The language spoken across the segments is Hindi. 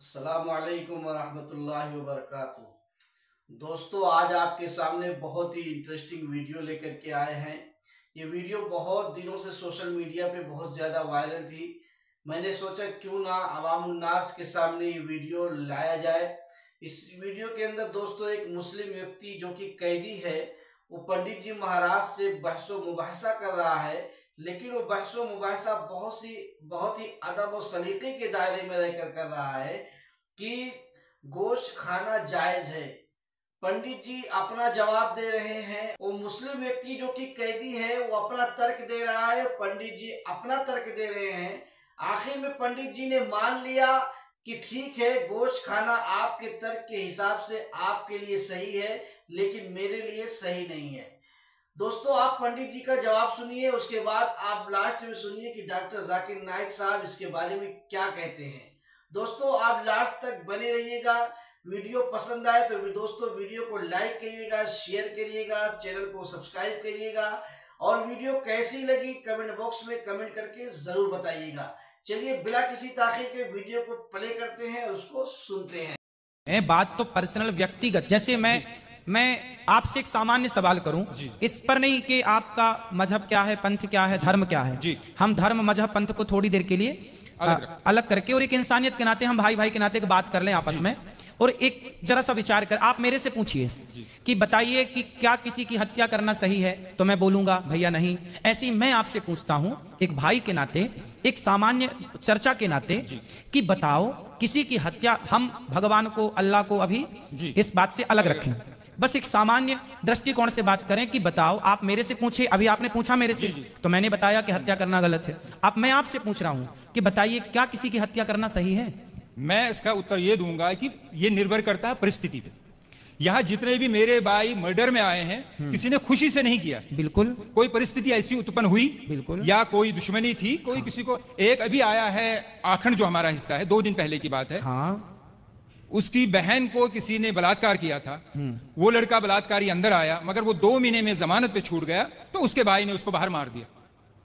अस्सलामुअलैकुम वरहमतुल्लाहि वबरकातुहू। दोस्तों, आज आपके सामने बहुत ही इंटरेस्टिंग वीडियो लेकर के आए हैं। ये वीडियो बहुत दिनों से सोशल मीडिया पे बहुत ज़्यादा वायरल थी। मैंने सोचा क्यों ना अवामुन्नास के सामने ये वीडियो लाया जाए। इस वीडियो के अंदर दोस्तों एक मुस्लिम व्यक्ति जो कि कैदी है, वो पंडित जी महाराज से बहसो मुबाहसा कर रहा है, लेकिन वो बहसो मुबाहसा बहुत ही अदब और सलीके के दायरे में रहकर कर रहा है कि गोश्त खाना जायज है। पंडित जी अपना जवाब दे रहे हैं, वो मुस्लिम व्यक्ति जो कि कैदी है वो अपना तर्क दे रहा है, पंडित जी अपना तर्क दे रहे हैं। आखिर में पंडित जी ने मान लिया कि ठीक है, गोश्त खाना आपके तर्क के हिसाब से आपके लिए सही है, लेकिन मेरे लिए सही नहीं है। दोस्तों, आप पंडित जी का जवाब सुनिए, उसके बाद आप लास्ट में सुनिए कि डॉक्टर जाकिर नाइक साहब इसके बारे में क्या कहते हैं। दोस्तों, आप लास्ट तक बने रहिएगा। वीडियो पसंद आए तो दोस्तों वीडियो को लाइक करिएगा, शेयर करिएगा, चैनल को सब्सक्राइब करिएगा और वीडियो कैसी लगी कमेंट बॉक्स में कमेंट करके जरूर बताइएगा। चलिए बिना किसी ताखीर के वीडियो को प्ले करते हैं और उसको सुनते हैं। बात तो पर्सनल व्यक्तिगत, जैसे मैं आपसे एक सामान्य सवाल करूं, इस पर नहीं कि आपका मजहब क्या है, पंथ क्या है, धर्म क्या है जी। हम धर्म मजहब पंथ को थोड़ी देर के लिए अलग करके और एक इंसानियत के नाते, हम भाई भाई के नाते एक बात कर लें आपस में, और एक जरा सा विचार कर आप मेरे से पूछिए कि बताइए कि क्या किसी की हत्या करना सही है, तो मैं बोलूंगा भैया नहीं। ऐसी मैं आपसे पूछता हूं एक भाई के नाते, एक सामान्य चर्चा के नाते, कि बताओ किसी की हत्या, हम भगवान को, अल्लाह को अभी इस बात से अलग रखें, बस एक सामान्य दृष्टिकोण से बात करें कि बताओ, आप मेरे से पूछे, अभी आपने पूछा मेरे से तो मैंने बताया कि हत्या करना गलत है। अब मैं आपसे पूछ रहा हूं कि बताइए क्या किसी की हत्या करना सही है? मैं इसका उत्तर ये दूंगा कि ये निर्भर करता है परिस्थिति पे। यहाँ जितने भी मेरे भाई मर्डर में आए हैं, किसी ने खुशी से नहीं किया, बिल्कुल कोई परिस्थिति ऐसी उत्पन्न हुई, बिल्कुल, या कोई दुश्मनी थी, कोई किसी को। एक अभी आया है आखंड, जो हमारा हिस्सा है, 2 दिन पहले की बात है, उसकी बहन को किसी ने बलात्कार किया था, वो लड़का बलात्कारी अंदर आया, मगर वो 2 महीने में जमानत पे छूट गया, तो उसके भाई ने उसको बाहर मार दिया।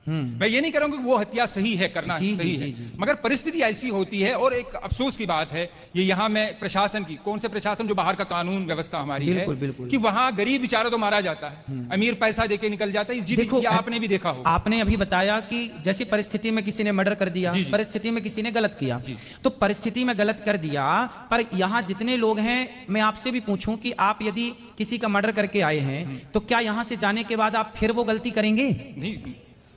मैं ये नहीं कह रहा हूं कि वो हत्या सही है, करना सही है, मगर परिस्थिति ऐसी होती है। और एक अफसोस की बात है, ये यहाँ मैं प्रशासन की, कौन से प्रशासन, जो बाहर का कानून व्यवस्था हमारी है, कि वहाँ गरीब बेचारा तो मारा जाता है, अमीर पैसा देके निकल जाता है। देखो, आपने भी देखा हो, आपने अभी बताया कि जैसी परिस्थिति में किसी ने मर्डर कर दिया, परिस्थिति में किसी ने गलत किया, तो परिस्थिति में गलत कर दिया, पर यहाँ जितने लोग हैं, मैं आपसे भी पूछूं कि आप यदि किसी का मर्डर करके आए हैं, तो क्या यहाँ से जाने के बाद आप फिर वो गलती करेंगे? नहीं,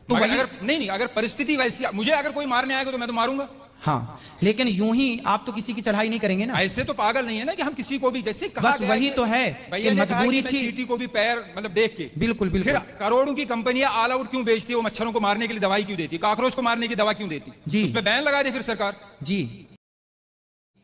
तो अगर परिस्थिति वैसी, मुझे अगर कोई मारने आएगा तो मैं तो मारूंगा। हाँ, लेकिन यूं ही आप तो किसी की चढ़ाई नहीं करेंगे ना। ऐसे तो पागल नहीं है ना कि हम किसी को भी, जैसे कहा बस वही तो है कि मजबूरी थी, चींटी को भी पैर मतलब देख के, बिल्कुल बिल्कुल। फिर करोड़ों की कंपनियां ऑल आउट क्यों बेचती है? वो मच्छरों को मारने के लिए दवाई क्यों देती, कॉकरोच को मारने की दवा क्यों देती जी? उस पर बैन लगा दे फिर सरकार जी,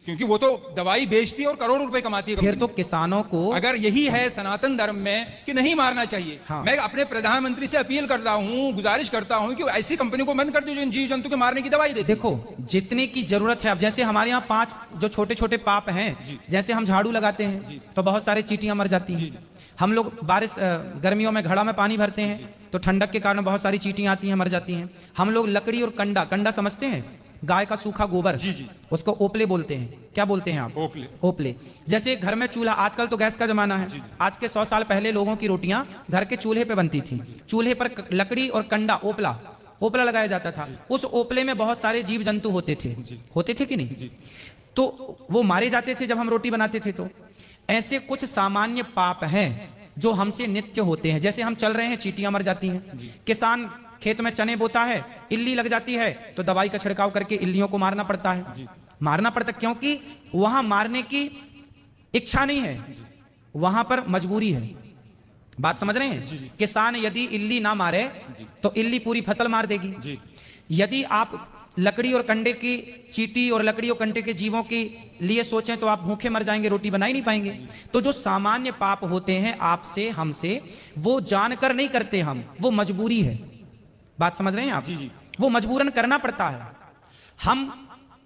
क्योंकि वो तो दवाई बेचती है और करोड़ों रुपए कमाती है। फिर तो किसानों को, अगर यही है सनातन धर्म में कि नहीं मारना चाहिए, मैं अपने प्रधानमंत्री से अपील करता हूं, गुजारिश करता हूं कि ऐसी कंपनी को बंद कर दो जो इन जीव जंतु के मारने की दवाई देती। देखो, जितने की जरूरत है, अब जैसे हमारे यहाँ 5 जो छोटे छोटे पाप हैं, जैसे हम झाड़ू लगाते हैं तो बहुत सारी चींटियां मर जाती हैं, हम लोग बारिश गर्मियों में घड़ा में पानी भरते हैं तो ठंडक के कारण बहुत सारी चींटियां आती हैं, मर जाती हैं। हम लोग लकड़ी और कंडा समझते हैं, गाय का सूखा गोबर, उसको ओपले बोलते हैं। क्या बोलते हैं आप? ओपले। जैसे घर में चूल्हा, आजकल तो गैस का जमाना है, आज के 100 साल पहले लोगों की रोटियां घर के चूल्हे पे बनती थी। चूल्हे पर लकड़ी और कंडा, ओपला लगाया जाता था। उस ओपले में बहुत सारे जीव जंतु होते थे कि नहीं? तो वो मारे जाते थे जब हम रोटी बनाते थे। तो ऐसे कुछ सामान्य पाप हैं जो हमसे नित्य होते हैं। जैसे हम चल रहे हैं, चींटियां मर जाती हैं। किसान खेत में चने बोता है, इल्ली लग जाती है तो दवाई का छिड़काव करके इल्लियों को मारना पड़ता है। क्योंकि वहां मारने की इच्छा नहीं है, वहां पर मजबूरी है। बात समझ रहे हैं? किसान यदि इल्ली ना मारे तो इल्ली पूरी फसल मार देगी। यदि आप लकड़ी और कंडे की, चींटी और लकड़ी और कंडे के जीवों के लिए सोचें तो आप भूखे मर जाएंगे, रोटी बना ही नहीं पाएंगे। तो जो सामान्य पाप होते हैं आपसे हमसे, वो जानकर नहीं करते हम, वो मजबूरी है। बात समझ रहे हैं आप? वो मजबूरन करना पड़ता है। हम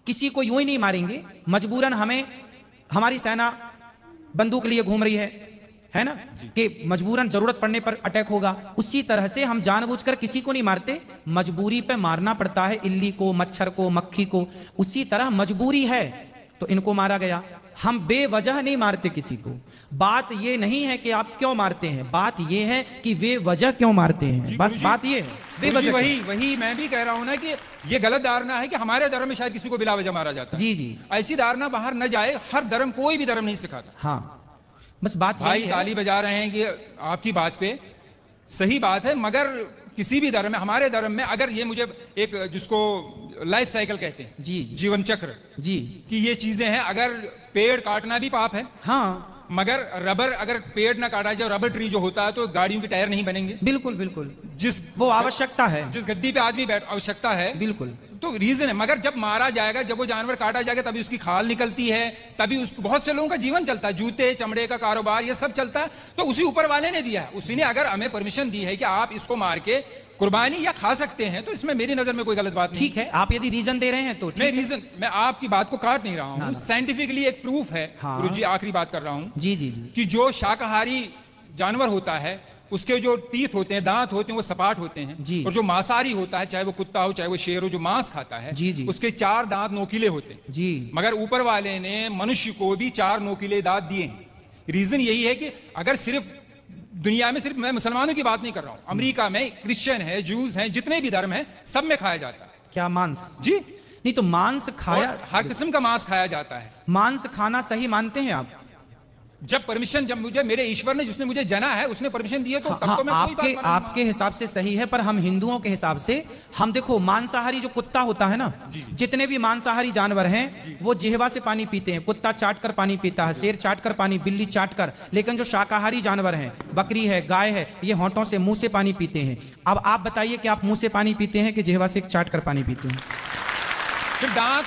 किसी को यूं ही नहीं मारेंगे, मजबूरन हमें, हमारी सेना बंदूक लिए घूम रही है ना, कि मजबूरन जरूरत पड़ने पर अटैक होगा। उसी तरह से हम जानबूझकर किसी को नहीं मारते, मजबूरी पे मारना पड़ता है इल्ली को, मच्छर को, मक्खी को। उसी तरह मजबूरी है तो इनको मारा गया। हम बेवजह नहीं मारते किसी को। बात ये नहीं है कि आप क्यों मारते हैं, बात ये है कि वे वजह क्यों मारते हैं, बस बात ये है बेवजह। वही मैं भी कह रहा हूं ना कि ये गलत धारणा है कि हमारे धर्म में शायद किसी को बिला वजह मारा जाता है। जी जी, ऐसी धारणा बाहर न जाए। हर धर्म, कोई भी धर्म नहीं सिखाता। हाँ, बस बात भाई ताली बजा रहे हैं कि आपकी बात पे सही बात है, मगर किसी भी धर्म में, हमारे धर्म में अगर ये मुझे एक जिसको लाइफ साइकिल कहते हैं, जी, जीवन चक्र जी, कि ये चीजें हैं। अगर पेड़ काटना भी पाप है, हाँ, मगर रबर, अगर पेड़ ना काटा जाए, रबर ट्री जो होता है, तो गाड़ियों के टायर नहीं बनेंगे। बिल्कुल बिल्कुल, जिस वो आवश्यकता है, जिस गद्दी पे आदमी बैठ, आवश्यकता है, बिल्कुल, तो रीजन है। मगर जब मारा जाएगा, जब वो जानवर काटा जाएगा, तभी उसकी खाल निकलती है, तभी उसको बहुत से लोगों का जीवन चलता है, जूते चमड़े का कारोबार ये सब चलता है। तो उसी ऊपर वाले ने दिया है, उसी ने अगर हमें परमिशन दी है कि आप इसको मार के कुर्बानी या खा सकते हैं, तो इसमें मेरी नजर में कोई गलत बात नहीं। ठीक है, आप यदि रीजन दे रहे हैं तो मैं रीजन, मैं आपकी बात को काट नहीं रहा हूँ, साइंटिफिकली एक प्रूफ है। हाँ। गुरुजी आखिरी बात कर रहा हूँ, जी जी जी, कि जो शाकाहारी जानवर होता है उसके जो टीथ होते हैं, दांत होते हैं, वो सपाट होते हैं जी। और जो मांसाहारी होता है, चाहे वो कुत्ता हो चाहे वो शेर हो, जो मांस खाता है, जी जी, उसके 4 दांत नोकीले होते हैं जी। मगर ऊपर वाले ने मनुष्य को भी 4 नोकीले दांत दिए हैं। रीजन यही है कि अगर सिर्फ दुनिया में, सिर्फ मैं मुसलमानों की बात नहीं कर रहा हूं, अमेरिका में क्रिश्चियन है, जूस हैं, जितने भी धर्म हैं, सब में खाया जाता है। क्या मांस? जी नहीं तो मांस खाया, हर किस्म का मांस खाया जाता है। मांस खाना सही मानते हैं आप? जब परमिशन, जब मुझे मेरे ईश्वर ने, जिसने मुझे जना है, उसने परमिशन दी है, तो हाँ, तब तो मैं कोई आपके बात आपके हिसाब से सही है, पर हम हिंदुओं के हिसाब से, हम देखो मांसाहारी जो कुत्ता होता है ना, जितने भी मांसाहारी जानवर हैं वो जिह्वा से पानी पीते हैं। कुत्ता चाट कर पानी पीता है, शेर चाट कर पानी, बिल्ली चाट कर। लेकिन जो शाकाहारी जानवर हैं, बकरी है, गाय है, ये होंठों से, मुंह से पानी पीते हैं। अब आप बताइए कि आप मुंह से पानी पीते हैं कि जिह्वा से चाट कर पानी पीते हैं? दांत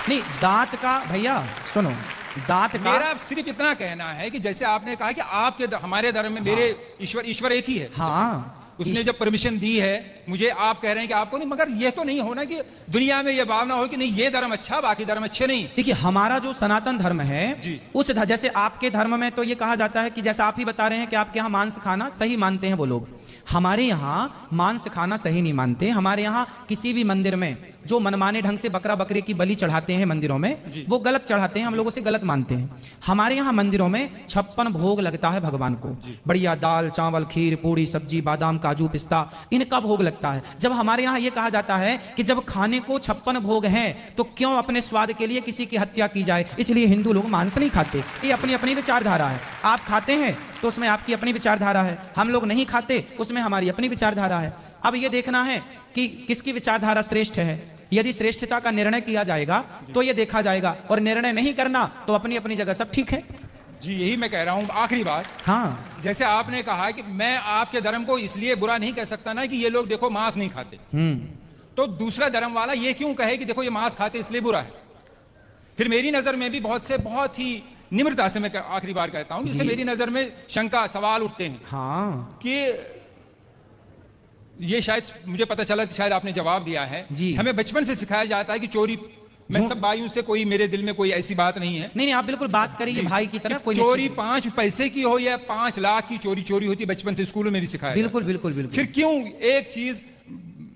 नहीं, दांत का भैया सुनो, दांत का, मेरा सिर्फ इतना कहना है कि जैसे आपने कहा कि आपके हमारे धर्म में मेरे ईश्वर एक ही है। हाँ, उसने जब परमिशन दी है मुझे, आप कह रहे हैं कि आपको नहीं, मगर ये तो नहीं होना कि दुनिया में ये भावना हो कि नहीं ये धर्म अच्छा, बाकी धर्म अच्छे नहीं। देखिए, हमारा जो सनातन धर्म है, उस जैसे आपके धर्म में तो ये कहा जाता है कि जैसा आप ही बता रहे हैं कि आपके यहाँ मांस खाना सही मानते हैं वो लोग, हमारे यहाँ मांस खाना सही नहीं मानते। हमारे यहाँ किसी भी मंदिर में जो मनमाने ढंग से बकरा बकरे की बलि चढ़ाते हैं मंदिरों में, वो गलत चढ़ाते हैं, हम लोगों से गलत मानते हैं। हमारे यहाँ मंदिरों में 56 भोग लगता है भगवान को, बढ़िया दाल चावल खीर पूड़ी सब्जी बादाम काजू पिस्ता, इनका भोग लगता है। जब हमारे यहाँ ये कहा जाता है कि जब खाने को 56 भोग हैं तो क्यों अपने स्वाद के लिए किसी की हत्या की जाए, इसलिए हिंदू लोग मांस नहीं खाते। ये अपनी अपनी विचारधारा है। आप खाते हैं तो उसमें आपकी अपनी विचारधारा है, हम लोग नहीं खाते उसमें हमारी अपनी विचारधारा है। अब ये देखना है कि किसकी विचारधारा श्रेष्ठ है। यदि श्रेष्ठता का निर्णय किया जाएगा तो ये देखा जाएगा, और निर्णय नहीं करना तो अपनी अपनी जगह सब ठीक है। जी यही मैं कह रहा हूँ। आखिरी बात, हाँ, जैसे आपने कहा कि मैं आपके धर्म को इसलिए बुरा नहीं कह सकता ना कि ये लोग देखो मांस नहीं खाते, तो दूसरा धर्म वाला ये क्यों कहे कि देखो ये मांस खाते इसलिए बुरा है। फिर मेरी नजर में भी बहुत ही निम्रता से मैं आखिरी बार कहता हूं, जिससे मेरी नजर में शंका सवाल उठते हैं। हाँ, कि ये शायद मुझे पता चला कि शायद आपने जवाब दिया है। हमें बचपन से सिखाया जाता है कि चोरी, मैं सब भाइयों से, कोई मेरे दिल में कोई ऐसी बात नहीं है। नहीं आप बिल्कुल बात करिए भाई की तरह। कोई चोरी 5 पैसे की हो या 5 लाख की चोरी होती है, बचपन से स्कूलों में भी सिखाया। बिल्कुल बिल्कुल बिल्कुल। फिर क्यों एक चीज,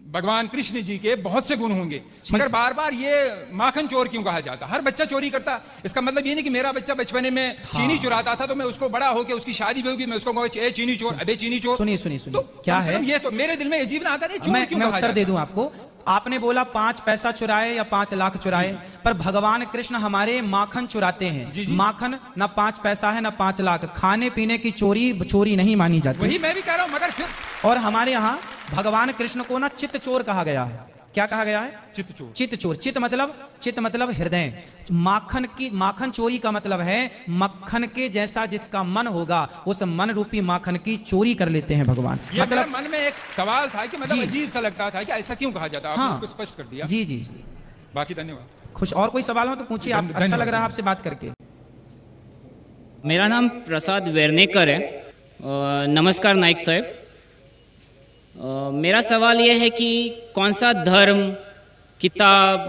भगवान कृष्ण जी के बहुत से गुण होंगे, मगर बार बार ये माखन चोर क्यों कहा जाता? हर बच्चा चोरी करता। इसका मतलब ये नहीं कि मेरा बच्चा बचपन में चीनी चुराता था तो मैं उसको बड़ा होकर उसकी शादी भी होगी मैं उसको कहूँ ए चीनी चोर, अबे चीनी चोर। सुनिए तो क्या है ये, तो मेरे दिल में अजीब ना आता है, चोर क्यों कहा जाता? मैं उत्तर दे दूं आपको। आपने बोला 5 पैसा चुराए या 5 लाख चुराए, पर भगवान कृष्ण हमारे माखन चुराते हैं। माखन ना 5 पैसा है ना 5 लाख। खाने पीने की चोरी नहीं मानी जाती। वही मैं भी कह रहा हूं, मगर फिर और हमारे यहाँ भगवान कृष्ण को ना चित्त चोर कहा गया है। क्या कहा गया है? चित्त चोर। चित्त मतलब हृदय। माखन चोरी का मतलब है मक्खन के जैसा जिसका मन होगा उस मन रूपी माखन की चोरी कर लेते हैं भगवान। मतलब मन में एक सवाल था कि मतलब अजीब सा लगता था कि ऐसा क्यों कहा जाता है। आपने उसको स्पष्ट कर दिया। जी। बाकी धन्यवाद। खुश। और कोई सवाल हो तो पूछिए। आप अच्छा लग रहा है आपसे बात करके। मेरा नाम प्रसाद वेरनेकर है। नमस्कार नाइक साहब। मेरा सवाल यह है कि कौन सा धर्म, किताब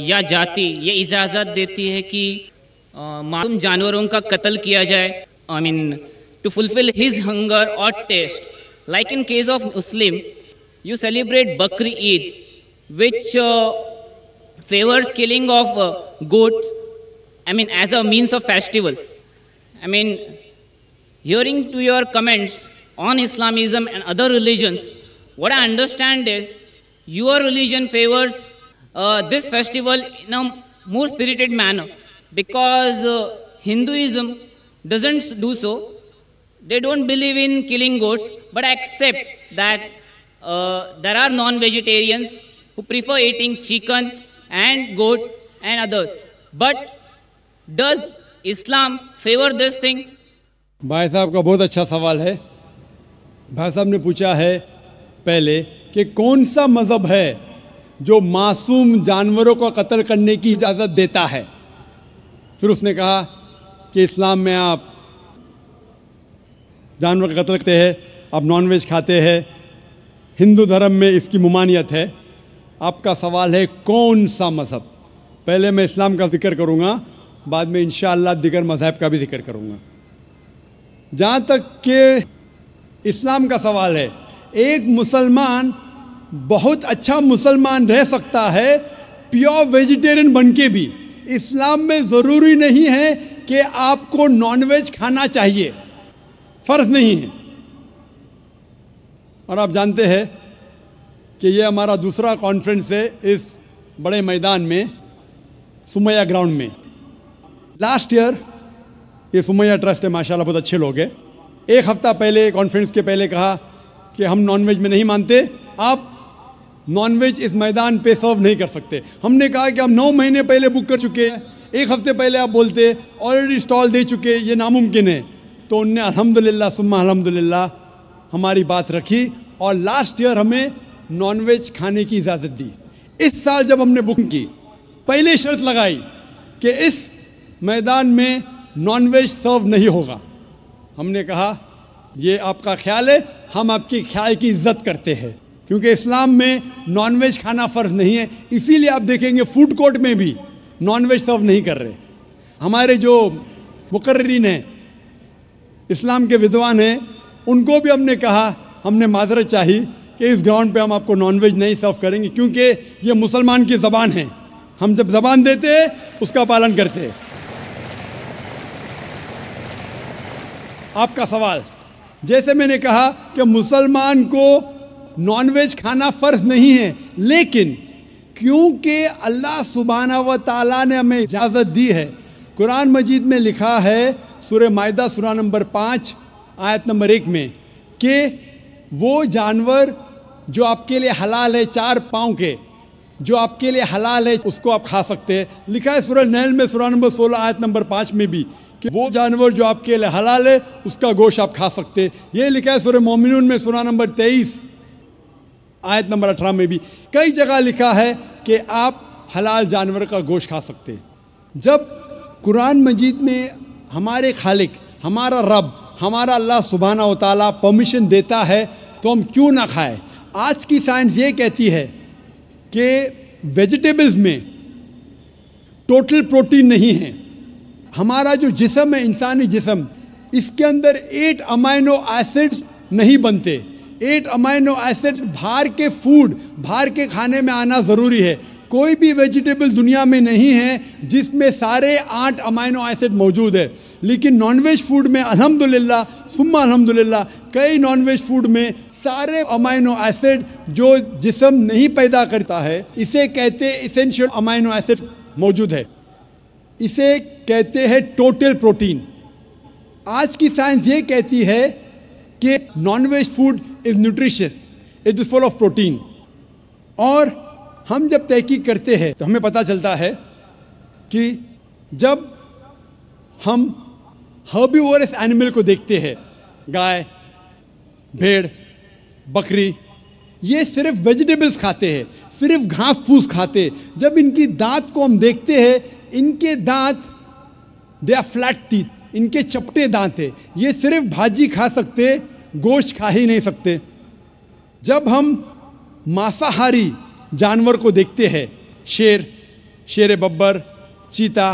या जाति ये इजाज़त देती है कि मासूम जानवरों का कत्ल किया जाए, I mean to fulfil his hunger और taste. Like in case of Muslim, you celebrate Bakri Eid which favors killing of goats, I mean, as a means of festival. I mean, hearing to your comments on Islamism and other religions, what I understand is your religion favors this festival in a more spirited manner, because Hinduism doesn't do so. They don't believe in killing goats, but accept that there are non-vegetarians who prefer eating chicken and goat and others. But does Islam favor this thing? भाई साहब का बहुत अच्छा सवाल है। भाई साहब ने पूछा है पहले कि कौन सा मज़हब है जो मासूम जानवरों को कत्ल करने की इजाज़त देता है। फिर उसने कहा कि इस्लाम में आप जानवर का कत्ल करते हैं, आप नॉनवेज खाते हैं, हिंदू धर्म में इसकी ममानियत है। आपका सवाल है कौन सा मज़हब। पहले मैं इस्लाम का जिक्र करूँगा, बाद में इंशाअल्लाह दिगर मज़हब का भी जिक्र करूँगा। जहाँ तक कि इस्लाम का सवाल है, एक मुसलमान बहुत अच्छा मुसलमान रह सकता है प्योर वेजिटेरियन बन के भी। इस्लाम में ज़रूरी नहीं है कि आपको नॉनवेज खाना चाहिए, फ़र्ज़ नहीं है। और आप जानते हैं कि ये हमारा दूसरा कॉन्फ्रेंस है इस बड़े मैदान में, सुमैया ग्राउंड में। लास्ट ईयर ये सुमैया ट्रस्ट है, माशाल्लाह बहुत अच्छे लोग हैं। एक हफ़्ता पहले कॉन्फ्रेंस के पहले कहा कि हम नॉनवेज में नहीं मानते, आप नॉनवेज इस मैदान पे सर्व नहीं कर सकते। हमने कहा कि हम 9 महीने पहले बुक कर चुके हैं, एक हफ़्ते पहले आप बोलते ऑलरेडी स्टॉल दे चुके, ये नामुमकिन है। तो उनने अल्हम्दुलिल्लाह सुम्मा अल्हम्दुलिल्लाह हमारी बात रखी और लास्ट ईयर हमें नॉनवेज खाने की इजाज़त दी। इस साल जब हमने बुक की, पहले शर्त लगाई कि इस मैदान में नॉनवेज सर्व नहीं होगा। हमने कहा ये आपका ख्याल है, हम आपके ख्याल की इज्जत करते हैं, क्योंकि इस्लाम में नॉनवेज खाना फ़र्ज़ नहीं है। इसीलिए आप देखेंगे फूड कोर्ट में भी नॉनवेज सर्व नहीं कर रहे। हमारे जो मुकर्रिरीन हैं, इस्लाम के विद्वान हैं, उनको भी हमने कहा, हमने माजरत चाही कि इस ग्राउंड पे हम आपको नॉनवेज नहीं सर्व करेंगे, क्योंकि ये मुसलमान की ज़बान है। हम जब ज़बान देते हैं उसका पालन करते हैं। आपका सवाल, जैसे मैंने कहा कि मुसलमान को नॉनवेज खाना फ़र्ज़ नहीं है, लेकिन क्योंकि अल्लाह सुब्हानहू व तआला ने हमें इजाज़त दी है। कुरान मजीद में लिखा है सूरह माइदा सूरा नंबर 5 आयत नंबर 1 में कि वो जानवर जो आपके लिए हलाल है, 4 पाँव के, जो आपके लिए हलाल है उसको आप खा सकते हैं। लिखा है सूरह नहल में सूरा नंबर 16 आयत नंबर 5 में भी कि वो जानवर जो आपके लिए हलाल है उसका गोश्त आप खा सकते हैं। ये लिखा है सूरह मोमिनून में सूरा नंबर 23 आयत नंबर 18 में भी। कई जगह लिखा है कि आप हलाल जानवर का गोश्त खा सकते हैं। जब कुरान मजीद में हमारे खालिक, हमारा रब, हमारा अल्लाह सुब्हानहू व तआला परमिशन देता है तो हम क्यों ना खाएं। आज की साइंस ये कहती है कि वेजिटेबल्स में टोटल प्रोटीन नहीं है। हमारा जो जिस्म है, इंसानी जिस्म, इसके अंदर 8 अमाइनो एसिड्स नहीं बनते। 8 अमाइनो एसिड्स बाहर के फूड, बाहर के खाने में आना ज़रूरी है। कोई भी वेजिटेबल दुनिया में नहीं है जिसमें सारे 8 अमाइनो एसिड मौजूद है। लेकिन नॉनवेज फूड में अल्हम्दुलिल्लाह सुम्मा अल्हम्दुलिल्लाह कई नॉनवेज फूड में सारे अमाइनो एसिड जो जिस्म नहीं पैदा करता है, इसे कहते हैं इसेंशियल अमाइनो एसिड मौजूद है। इसे कहते हैं टोटल प्रोटीन। आज की साइंस ये कहती है कि non veg food is nutritious, it is full of protein. और हम जब तहकीक करते हैं तो हमें पता चलता है कि जब हम हर्बीवोरस एनिमल को देखते हैं, गाय, भेड़, बकरी, ये सिर्फ वेजिटेबल्स खाते हैं, सिर्फ घास फूस खाते हैं। जब इनकी दांत को हम देखते हैं, इनके दांत दे आर फ्लैट टीथ, इनके चपटे दांत है। ये सिर्फ भाजी खा सकते, गोश्त खा ही नहीं सकते। जब हम मांसाहारी जानवर को देखते हैं, शेर, शेर बब्बर, चीता,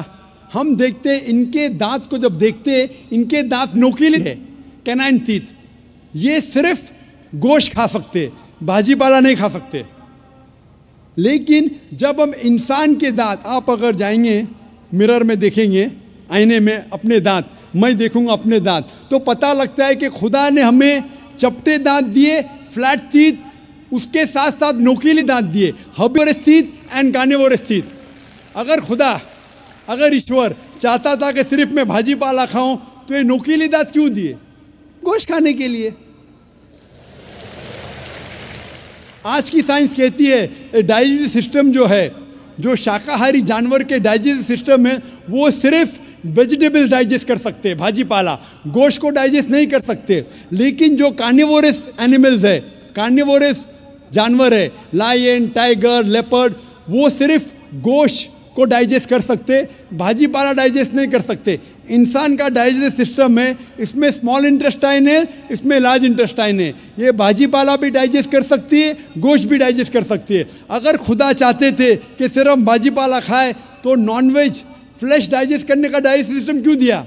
हम देखते हैं इनके दांत को जब देखते हैं, इनके दांत नोकीले हैं, कैनाइन टीथ। ये सिर्फ गोश्त खा सकते, भाजी पाला नहीं खा सकते। लेकिन जब हम इंसान के दांत, आप अगर जाएंगे मिरर में देखेंगे, आईने में अपने दांत, मैं देखूंगा अपने दांत, तो पता लगता है कि खुदा ने हमें चपटे दांत दिए, फ्लैट टीथ, उसके साथ साथ नोकीले दांत दिए, herbivores teeth and carnivorous teeth. अगर ईश्वर चाहता था कि सिर्फ मैं भाजी पाला खाऊं, तो ये नोकीले दांत क्यों दिए? गोश्त खाने के लिए। आज की साइंस कहती है डाइजेस्टिव सिस्टम जो है, जो शाकाहारी जानवर के डाइजेस्टिव सिस्टम है, वो सिर्फ वेजिटेबल्स डाइजेस्ट कर सकते हैं, भाजी पाला, गोश्त को डाइजेस्ट नहीं कर सकते। लेकिन जो कार्निवोरस एनिमल्स है, कार्निवोरस जानवर है, लायन, टाइगर, लेपर्ड, वो सिर्फ गोश्त को डाइजेस्ट कर सकते, भाजी पाला डाइजेस्ट नहीं कर सकते। इंसान का डाइजेस्टिव सिस्टम है, इसमें स्मॉल इंटेस्टाइन है, इसमें लार्ज इंटेस्टाइन है। ये भाजी पाला भी डाइजेस्ट कर सकती है, गोश्त भी डाइजेस्ट कर सकती है। अगर खुदा चाहते थे कि सिर्फ हम भाजी पाला खाए, तो नॉनवेज फ्लैश डाइजेस्ट करने का डाइजेस्टिव सिस्टम क्यों दिया?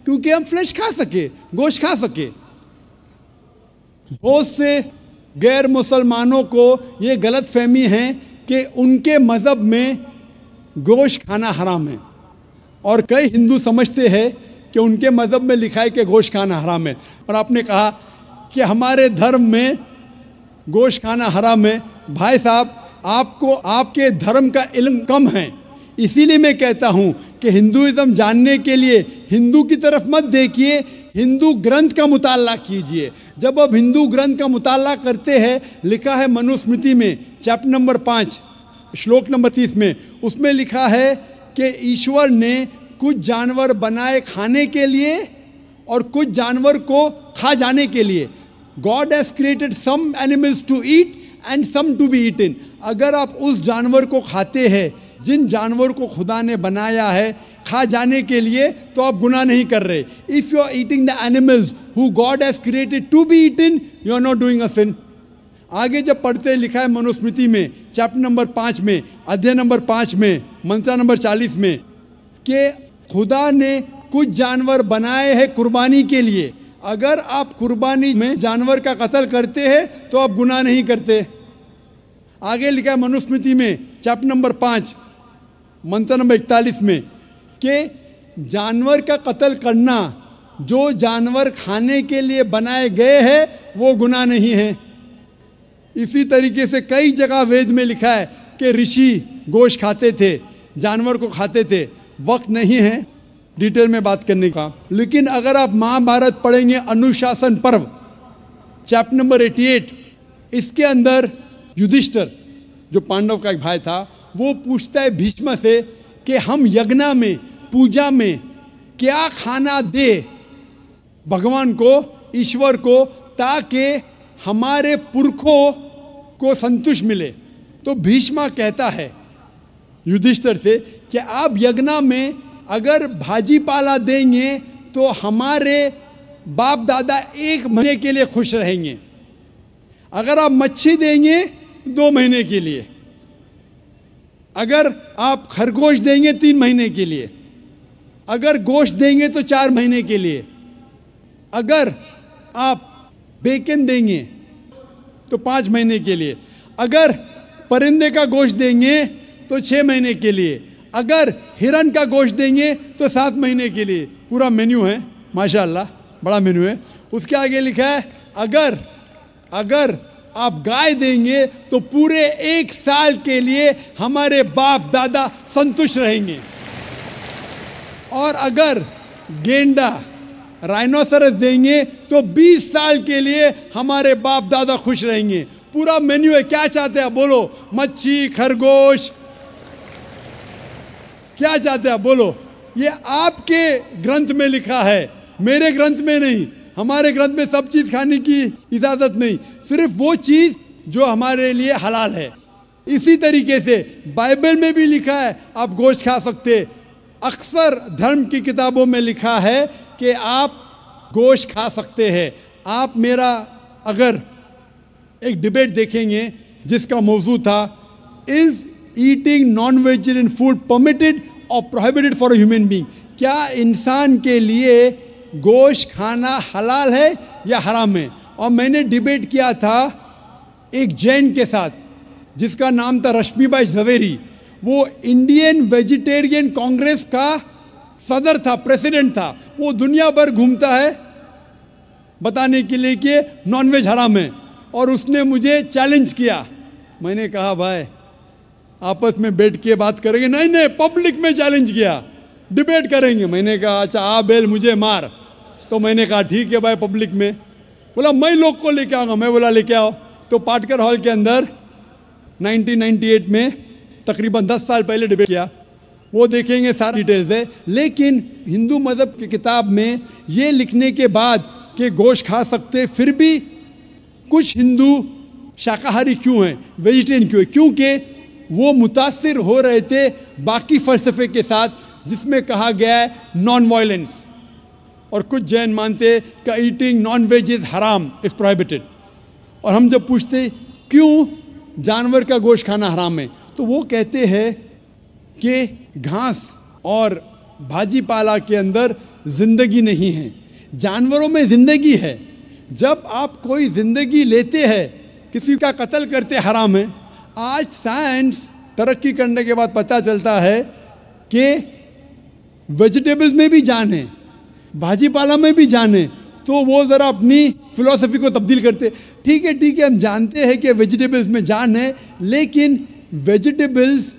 क्योंकि हम फ्लैश खा सके, गोश्त खा सके। बहुत से गैर मुसलमानों को ये गलत फहमी है कि उनके मज़हब में गोश्त खाना हराम है, और कई हिंदू समझते हैं कि उनके मज़हब में लिखा है कि गोश्त खाना हराम है। और आपने कहा कि हमारे धर्म में गोश्त खाना हराम है। भाई साहब, आपको आपके धर्म का इल्म कम है, इसीलिए मैं कहता हूँ कि हिंदुइज़्म जानने के लिए हिंदू की तरफ मत देखिए, हिंदू ग्रंथ का मुताला कीजिए। जब आप हिंदू ग्रंथ का मुताला करते हैं, लिखा है मनुस्मृति में चैप्टर नंबर 5 श्लोक नंबर 30 में, उसमें लिखा है कि ईश्वर ने कुछ जानवर बनाए खाने के लिए और कुछ जानवर को खा जाने के लिए। God has created some animals to eat and some to be eaten. अगर आप उस जानवर को खाते हैं जिन जानवर को खुदा ने बनाया है खा जाने के लिए, तो आप गुनाह नहीं कर रहे। If you are eating the animals who God has created to be eaten, you are not doing a sin. आगे जब पढ़ते लिखा है मनुस्मृति में चैप्टर नंबर 5 में, अध्याय नंबर 5 में, मंत्र नंबर 40 में, कि खुदा ने कुछ जानवर बनाए हैं कुर्बानी के लिए। अगर आप कुर्बानी में जानवर का कत्ल करते हैं तो आप गुनाह नहीं करते। आगे लिखा है मनुस्मृति में चैप्टर नंबर 5 मंत्र नंबर 41 में कि जानवर का कत्ल करना, जो जानवर खाने के लिए बनाए गए हैं, वो गुनाह नहीं है। इसी तरीके से कई जगह वेद में लिखा है कि ऋषि गोश्त खाते थे, जानवर को खाते थे। वक्त नहीं है डिटेल में बात करने का, लेकिन अगर आप महाभारत पढ़ेंगे अनुशासन पर्व चैप्टर नंबर 88, इसके अंदर युधिष्ठिर जो पांडव का एक भाई था, वो पूछता है भीष्म से कि हम यज्ञ में, पूजा में क्या खाना दे भगवान को, ईश्वर को, ताकि हमारे पुरखों को संतुष्ट मिले। तो भीष्म कहता है युधिष्ठिर से कि आप यज्ञ में अगर भाजी पाला देंगे तो हमारे बाप दादा 1 महीने के लिए खुश रहेंगे। अगर आप मच्छी देंगे 2 महीने के लिए, अगर आप खरगोश देंगे 3 महीने के लिए, अगर गोश्त देंगे तो 4 महीने के लिए, अगर आप बेकन देंगे तो 5 महीने के लिए, अगर परिंदे का गोश्त देंगे तो 6 महीने के लिए, अगर हिरन का गोश्त देंगे तो 7 महीने के लिए। पूरा मेन्यू है, माशाल्लाह बड़ा मेन्यू है। उसके आगे लिखा है अगर आप गाय देंगे तो पूरे 1 साल के लिए हमारे बाप दादा संतुष्ट रहेंगे, और अगर गेंडा राइनोसरस देंगे तो 20 साल के लिए हमारे बाप दादा खुश रहेंगे। पूरा मेन्यू है। क्या चाहते हैं बोलो? मच्छी, खरगोश, क्या चाहते हैं बोलो? ये आपके ग्रंथ में लिखा है, मेरे ग्रंथ में नहीं। हमारे ग्रंथ में सब चीज़ खाने की इजाज़त नहीं, सिर्फ वो चीज़ जो हमारे लिए हलाल है। इसी तरीके से बाइबल में भी लिखा है आप गोश्त खा सकते। अक्सर धर्म की किताबों में लिखा है कि आप गोश्त खा सकते हैं। आप मेरा अगर एक डिबेट देखेंगे जिसका मौजू था is eating non vegetarian food permitted और prohibited for a human being, क्या इंसान के लिए गोश्त खाना हलाल है या हराम है? और मैंने डिबेट किया था एक जैन के साथ। जिसका नाम था रश्मिबाई झवेरी, वो इंडियन वेजिटेरियन कांग्रेस का सदर था, प्रेसिडेंट था। वो दुनिया भर घूमता है बताने के लिए कि नॉनवेज हराम है, और उसने मुझे चैलेंज किया। मैंने कहा भाई आपस में बैठ के बात करेंगे। नहीं नहीं, पब्लिक में चैलेंज किया, डिबेट करेंगे। मैंने कहा अच्छा आ बेल मुझे मार। तो मैंने कहा ठीक है भाई, पब्लिक में। बोला मैं लोग को लेके आऊँगा। मैं बोला लेके आओ। तो पाटकर हॉल के अंदर 1998 में तकरीबन 10 साल पहले डिबेट किया। वो देखेंगे सारी डिटेल्स है। लेकिन हिंदू मज़हब की किताब में ये लिखने के बाद कि गोश्त खा सकते, फिर भी कुछ हिंदू शाकाहारी क्यों हैं, वेजिटेरियन क्यों है? क्योंकि वो मुतासिर हो रहे थे बाकी फ़लसफ़े के साथ, जिसमें कहा गया है नॉन वायलेंस। और कुछ जैन मानते कि ईटिंग नॉन वेज इज़ हराम, इज़ प्रोहिबिटेड। और हम जब पूछते क्यों जानवर का गोश्त खाना हराम है, तो वो कहते हैं कि घास और भाजी पाला के अंदर ज़िंदगी नहीं है, जानवरों में ज़िंदगी है। जब आप कोई ज़िंदगी लेते हैं, किसी का कत्ल करते हराम है। आज साइंस तरक्की करने के बाद पता चलता है कि वेजिटेबल्स में भी जान है, भाजी पाला में भी जान है। तो वो ज़रा अपनी फ़िलॉसफी को तब्दील करते। ठीक है हम जानते हैं कि वेजिटेबल्स में जान है, लेकिन वेजिटेबल्स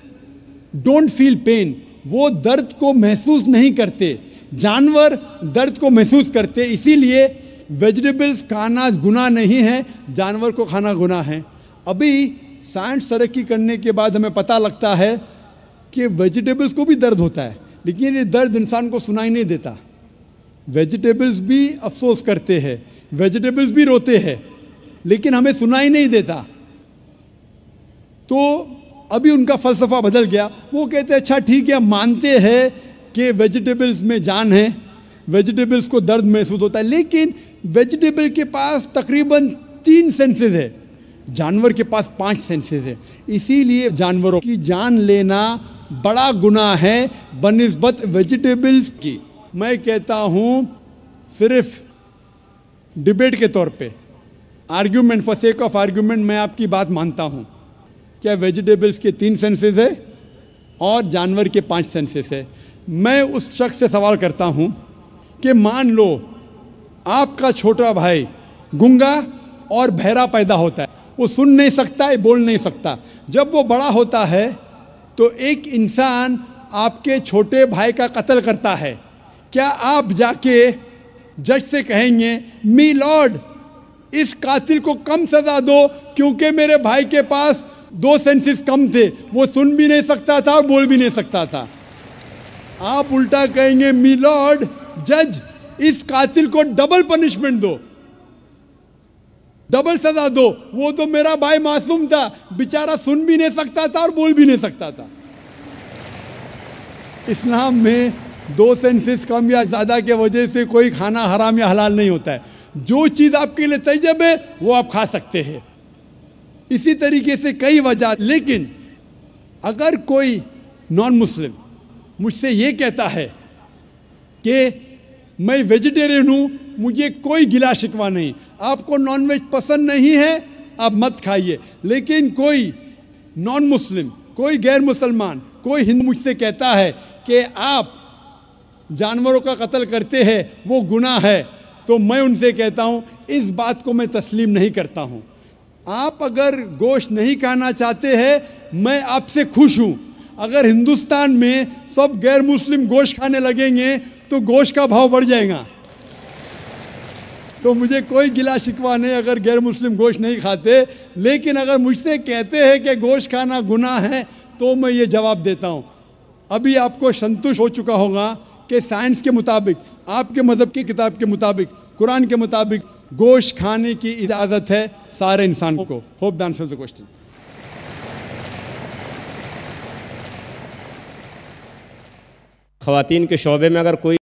डोंट फील पेन, वो दर्द को महसूस नहीं करते। जानवर दर्द को महसूस करते, इसीलिए वेजिटेबल्स खाना गुनाह नहीं है, जानवर को खाना गुनाह है। अभी साइंस तरक्की करने के बाद हमें पता लगता है कि वेजिटेबल्स को भी दर्द होता है, लेकिन ये दर्द इंसान को सुनाई नहीं देता। वेजिटेबल्स भी अफसोस करते हैं, वेजिटेबल्स भी रोते हैं, लेकिन हमें सुनाई नहीं देता। तो अभी उनका फ़लसफ़ा बदल गया। वो कहते हैं अच्छा ठीक है, मानते हैं कि वेजिटेबल्स में जान है, वेजिटेबल्स को दर्द महसूस होता है, लेकिन वेजिटेबल के पास तकरीबन 3 सेंसेस है, जानवर के पास 5 सेंसेस है। इसीलिए जानवरों की जान लेना बड़ा गुनाह है बनिस्बत वेजिटेबल्स की। मैं कहता हूँ सिर्फ डिबेट के तौर पे, argument, for sake of argument, मैं आपकी बात मानता हूँ। क्या वेजिटेबल्स के 3 सेंसेस है और जानवर के 5 सेंसेस है? मैं उस शख्स से सवाल करता हूँ कि मान लो आपका छोटा भाई गूंगा और बहरा पैदा होता है, वो सुन नहीं सकता है, बोल नहीं सकता। जब वो बड़ा होता है तो एक इंसान आपके छोटे भाई का कत्ल करता है, क्या आप जाके जज से कहेंगे मी लॉर्ड इस कातिल को कम सज़ा दो क्योंकि मेरे भाई के पास 2 सेंसेस कम थे, वो सुन भी नहीं सकता था और बोल भी नहीं सकता था? आप उल्टा कहेंगे मी लॉर्ड जज इस कातिल को डबल पनिशमेंट दो, डबल सजा दो, वो तो मेरा भाई मासूम था, बेचारा सुन भी नहीं सकता था और बोल भी नहीं सकता था। इस्लाम में 2 सेंसेस कम या ज़्यादा के वजह से कोई खाना हराम या हलाल नहीं होता है। जो चीज़ आपके लिए तैयब है वो आप खा सकते हैं। इसी तरीके से कई वजह। लेकिन अगर कोई नॉन मुस्लिम मुझसे ये कहता है कि मैं वेजिटेरियन हूँ, मुझे कोई गिला शिकवा नहीं, आपको नॉनवेज पसंद नहीं है आप मत खाइए, लेकिन कोई नॉन मुस्लिम, कोई गैर मुसलमान, कोई हिंदू मुझसे कहता है कि आप जानवरों का कत्ल करते हैं वो गुनाह है, तो मैं उनसे कहता हूँ इस बात को मैं तस्लीम नहीं करता हूँ। आप अगर गोश्त नहीं खाना चाहते हैं, मैं आपसे खुश हूँ। अगर हिंदुस्तान में सब गैर मुस्लिम गोश्त खाने लगेंगे तो गोश्त का भाव बढ़ जाएगा। तो मुझे कोई गिला शिकवा नहीं अगर गैर मुस्लिम गोश्त नहीं खाते, लेकिन अगर मुझसे कहते हैं कि गोश्त खाना गुनाह है तो मैं ये जवाब देता हूँ। अभी आपको संतुष्ट हो चुका होगा कि साइंस के मुताबिक, आपके मज़हब की किताब के मुताबिक, कुरान के मुताबिक गोश्त खाने की इजाज़त है सारे इंसान को। Hope the answer the question. ख़वातीन के शोबे में अगर कोई